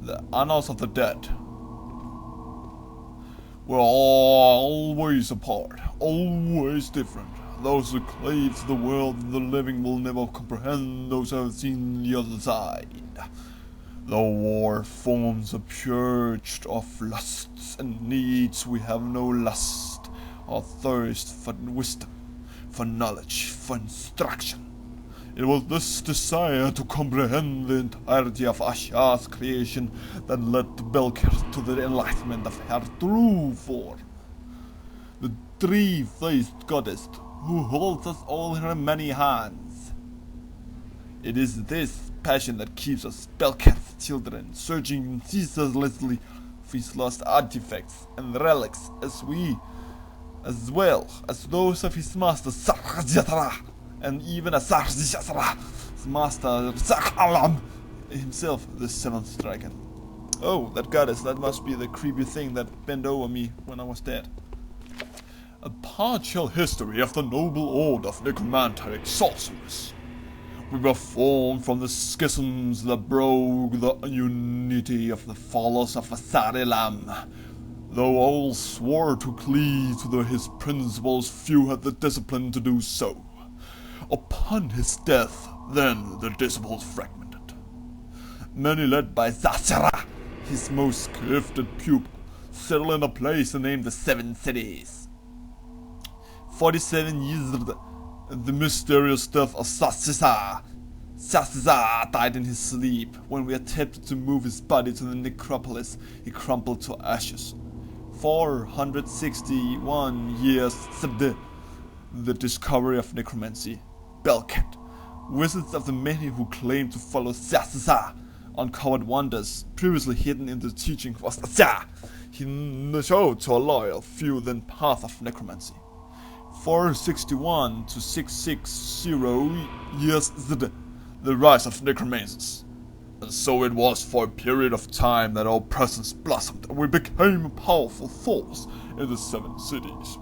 The annals of the dead. We're always apart, always different. Those who cleave to the world of the living will never comprehend those who have seen the other side. Though war forms a purge of lusts and needs, we have no lust or thirst for wisdom, for knowledge, for instruction. It was this desire to comprehend the entirety of Asha's creation that led Belker to the enlightenment of her true form. The three-faced goddess who holds us all in her many hands. It is this passion that keeps us Belker's children, searching ceaselessly for his lost artifacts and relics as well as those of his master Sareth, and even Sareth's master Alam himself, the seventh dragon. Oh, that goddess, that must be the creepy thing that bent over me when I was dead. A partial history of the noble order of necromantic sorcerers. We were formed from the schisms that broke the unity of the followers of Asarilam. Though all swore to cleave to his principles, few had the discipline to do so. Upon his death, then the disciples fragmented. Many, led by Zasara, his most gifted pupil, settled in a place named the Seven Cities. 47 years after the mysterious death of Sasisa died in his sleep. When we attempted to move his body to the necropolis, he crumbled to ashes. 461 years after the discovery of necromancy, Belket, wizards of the many who claimed to follow Sasisa, uncovered wonders previously hidden in the teaching of Sasisa. He showed to a loyal few the path of necromancy. 461 to 660 years after the rise of necromancers. And so it was for a period of time that our presence blossomed and we became a powerful force in the Seven Cities.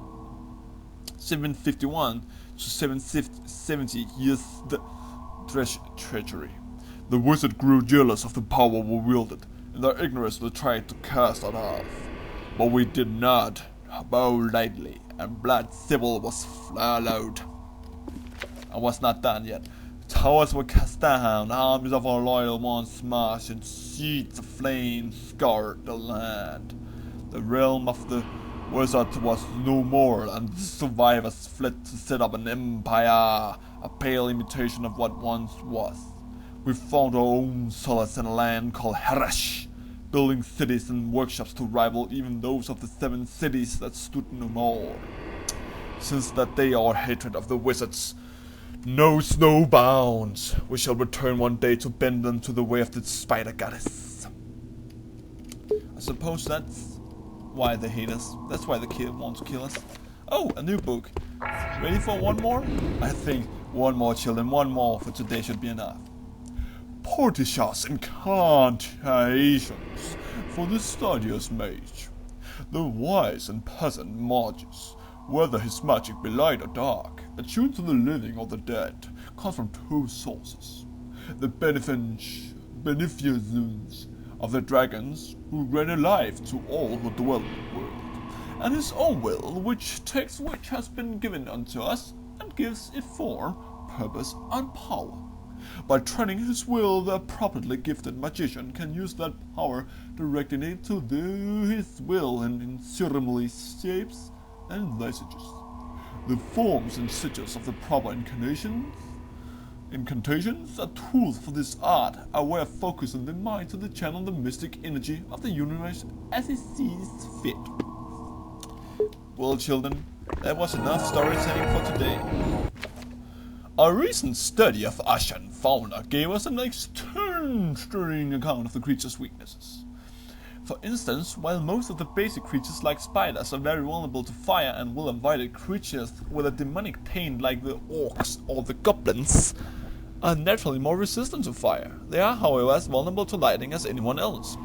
751 to 770 years the treachery. The wizard grew jealous of the power we wielded. In their ignorance they tried to cast us off. But we did not bow lightly, and blood Sybil was flowed. I was not done yet. Towers were cast down, armies of our loyal ones smashed, and sheets of flame scoured the land. The realm of the wizard was no more, and the survivors fled to set up an empire, a pale imitation of what once was. We found our own solace in a land called Harash, building cities and workshops to rival even those of the Seven Cities that stood no more. Since that day our hatred of the wizards knows no bounds. We shall return one day to bend them to the way of the spider goddess. I suppose that's why they hate us. That's why they want to kill us. Oh, a new book. Ready for one more? I think one more, children. One more for today should be enough. Portishas incantations for the studious mage. The wise and peasant magus, whether his magic be light or dark, attuned to the living or the dead, comes from two sources. The beneficence of the dragons, who grant life to all who dwell in the world, and his own will, which takes which has been given unto us, and gives it form, purpose, and power. By training his will, the appropriately gifted magician can use that power, directing it to do his will in innumerable shapes and visages. The forms and sigils of the proper incantations are tools for this art, a way of focusing the mind to channel the mystic energy of the universe as it sees fit. Well, children, that was enough storytelling for today. A recent study of Ashan fauna gave us an extreme account of the creature's weaknesses. For instance, while most of the basic creatures like spiders are very vulnerable to fire and will avoid creatures with a demonic taint like the orcs or the goblins are naturally more resistant to fire. They are, however, as vulnerable to lightning as anyone else.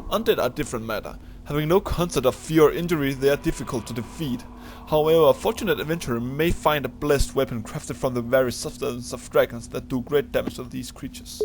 Undead are a different matter. Having no concept of fear or injury, they are difficult to defeat. However, a fortunate adventurer may find a blessed weapon crafted from the very substance of dragons that do great damage to these creatures.